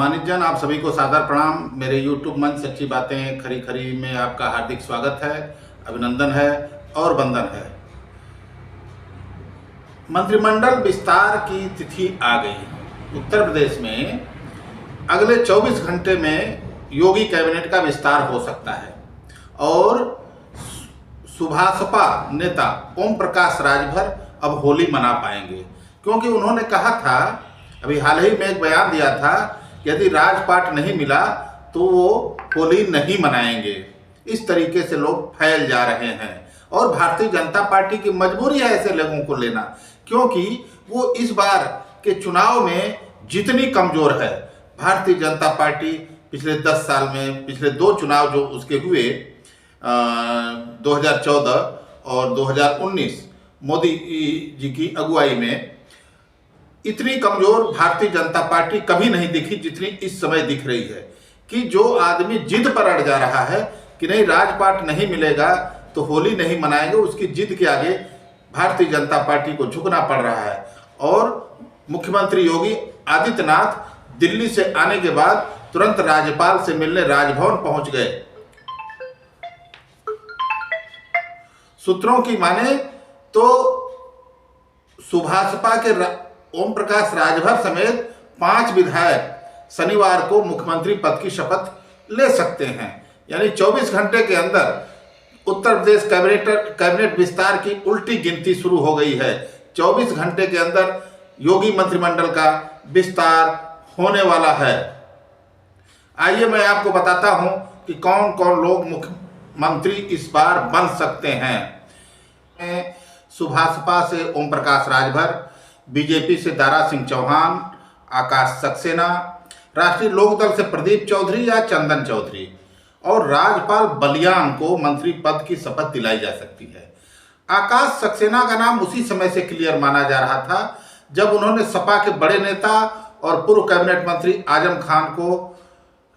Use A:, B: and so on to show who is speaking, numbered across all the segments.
A: सम्मानित जन, आप सभी को सादर प्रणाम। मेरे YouTube मंच सच्ची बातें खरी खरी में आपका हार्दिक स्वागत है, अभिनंदन है और वंदन है। मंत्रिमंडल विस्तार की तिथि आ गई। उत्तर प्रदेश में अगले 24 घंटे में योगी कैबिनेट का विस्तार हो सकता है और सुभाषपा नेता ओम प्रकाश राजभर अब होली मना पाएंगे, क्योंकि उन्होंने कहा था, अभी हाल ही में एक बयान दिया था, यदि राजपाट नहीं मिला तो वो होली नहीं मनाएंगे। इस तरीके से लोग फैल जा रहे हैं और भारतीय जनता पार्टी की मजबूरी है ऐसे लोगों को लेना, क्योंकि वो इस बार के चुनाव में जितनी कमजोर है। भारतीय जनता पार्टी पिछले 10 साल में पिछले 2 चुनाव जो उसके हुए 2014 और 2019 मोदी जी की अगुवाई में, इतनी कमजोर भारतीय जनता पार्टी कभी नहीं दिखी जितनी इस समय दिख रही है। कि जो आदमी जिद पर अड़ जा रहा है कि नहीं राजपाट नहीं मिलेगा तो होली नहीं मनाएंगे, उसकी जिद के आगे भारतीय जनता पार्टी को झुकना पड़ रहा है। और मुख्यमंत्री योगी आदित्यनाथ दिल्ली से आने के बाद तुरंत राज्यपाल से मिलने राजभवन पहुंच गए। सूत्रों की माने तो सुभाषपा के ओम प्रकाश राजभर समेत 5 विधायक शनिवार को मुख्यमंत्री पद की शपथ ले सकते हैं। यानी 24 घंटे के अंदर उत्तर प्रदेश कैबिनेट विस्तार की उल्टी गिनती शुरू हो गई है। 24 घंटे के अंदर योगी मंत्रिमंडल का विस्तार होने वाला है। आइए मैं आपको बताता हूं कि कौन कौन लोग मुख्यमंत्री इस बार बन सकते हैं। सुभाषपा से ओम प्रकाश राजभर, बीजेपी से दारा सिंह चौहान, आकाश सक्सेना, राष्ट्रीय लोकदल से प्रदीप चौधरी या चंदन चौधरी, और राजपाल बलियान को मंत्री पद की शपथ दिलाई जा सकती है। आकाश सक्सेना का नाम उसी समय से क्लियर माना जा रहा था जब उन्होंने सपा के बड़े नेता और पूर्व कैबिनेट मंत्री आजम खान को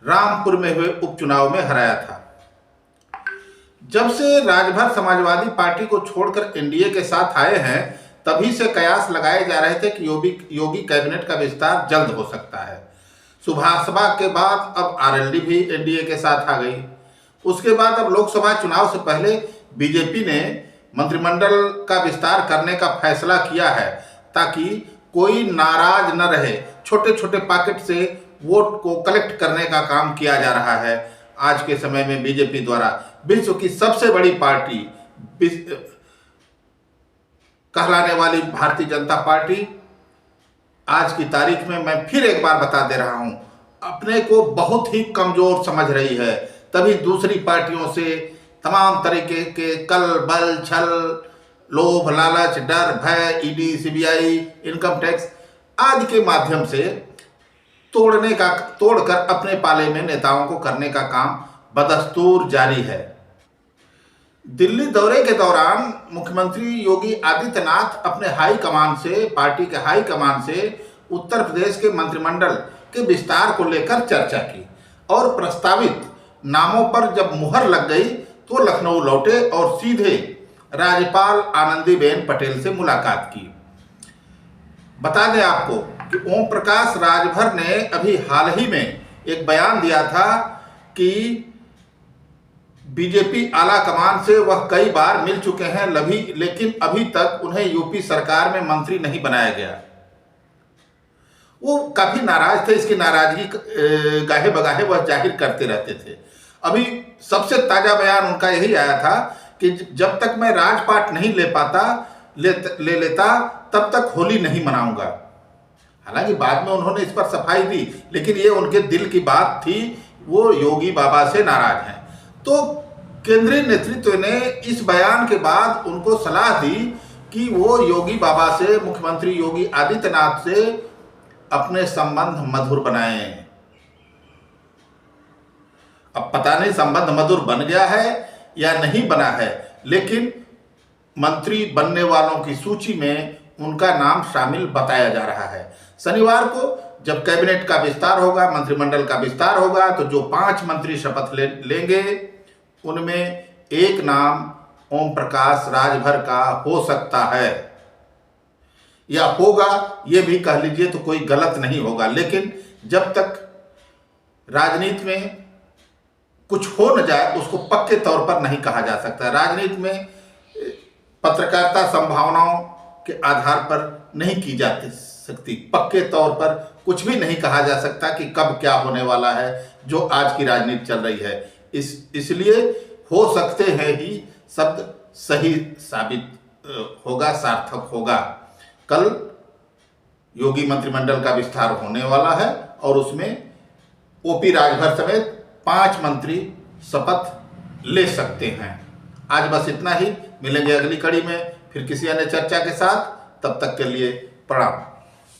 A: रामपुर में हुए उपचुनाव में हराया था। जब से राजभर समाजवादी पार्टी को छोड़कर एनडीए के साथ आए हैं, तभी से कयास लगाए जा रहे थे कि योगी कैबिनेट का विस्तार जल्द हो सकता है। सुभाषपा के बाद अब आरएलडी भी एनडीए के साथ आ गई। उसके बाद अब लोकसभा चुनाव से पहले बीजेपी ने मंत्रिमंडल का विस्तार करने का फैसला किया है, ताकि कोई नाराज न रहे। छोटे छोटे पॉकेट से वोट को कलेक्ट करने का काम किया जा रहा है। आज के समय में बीजेपी द्वारा विश्व की सबसे बड़ी पार्टी कहलाने वाली भारतीय जनता पार्टी आज की तारीख में, मैं फिर एक बार बता दे रहा हूं, अपने को बहुत ही कमजोर समझ रही है। तभी दूसरी पार्टियों से तमाम तरीके के कल बल छल, लोभ लालच, डर भय, ईडी सीबीआई, इनकम टैक्स आदि के माध्यम से तोड़कर अपने पाले में नेताओं को करने का काम बदस्तूर जारी है। दिल्ली दौरे के दौरान मुख्यमंत्री योगी आदित्यनाथ अपने हाईकमान से, पार्टी के हाईकमान से उत्तर प्रदेश के मंत्रिमंडल के विस्तार को लेकर चर्चा की और प्रस्तावित नामों पर जब मुहर लग गई तो लखनऊ लौटे और सीधे राज्यपाल आनंदीबेन पटेल से मुलाकात की। बता दें आपको कि ओम प्रकाश राजभर ने अभी हाल ही में एक बयान दिया था कि बीजेपी आला कमान से वह कई बार मिल चुके हैं, लेकिन अभी तक उन्हें यूपी सरकार में मंत्री नहीं बनाया गया। वो काफी नाराज थे। इसकी नाराजगी गाहे बगाहे वह जाहिर करते रहते थे। अभी सबसे ताजा बयान उनका यही आया था कि जब तक मैं राजपाट नहीं ले लेता तब तक होली नहीं मनाऊंगा। हालांकि बाद में उन्होंने इस पर सफाई दी, लेकिन ये उनके दिल की बात थी। वो योगी बाबा से नाराज हैं। तो केंद्रीय नेतृत्व ने इस बयान के बाद उनको सलाह दी कि वो योगी बाबा से, मुख्यमंत्री योगी आदित्यनाथ से अपने संबंध मधुर बनाएं। अब पता नहीं संबंध मधुर बन गया है या नहीं बना है, लेकिन मंत्री बनने वालों की सूची में उनका नाम शामिल बताया जा रहा है। शनिवार को जब कैबिनेट का विस्तार होगा, मंत्रिमंडल का विस्तार होगा, तो जो 5 मंत्री शपथ लेंगे उनमें एक नाम ओम प्रकाश राजभर का हो सकता है या होगा, ये भी कह लीजिए तो कोई गलत नहीं होगा। लेकिन जब तक राजनीति में कुछ हो न जाए उसको पक्के तौर पर नहीं कहा जा सकता। राजनीति में पत्रकारिता संभावनाओं के आधार पर नहीं की जा सकती। पक्के तौर पर कुछ भी नहीं कहा जा सकता कि कब क्या होने वाला है जो आज की राजनीति चल रही है। इसलिए हो सकते हैं ही शब्द सही साबित होगा, सार्थक होगा। कल योगी मंत्रिमंडल का विस्तार होने वाला है और उसमें ओपी राजभर समेत 5 मंत्री शपथ ले सकते हैं। आज बस इतना ही। मिलेंगे अगली कड़ी में फिर किसी अन्य चर्चा के साथ। तब तक के लिए प्रणाम।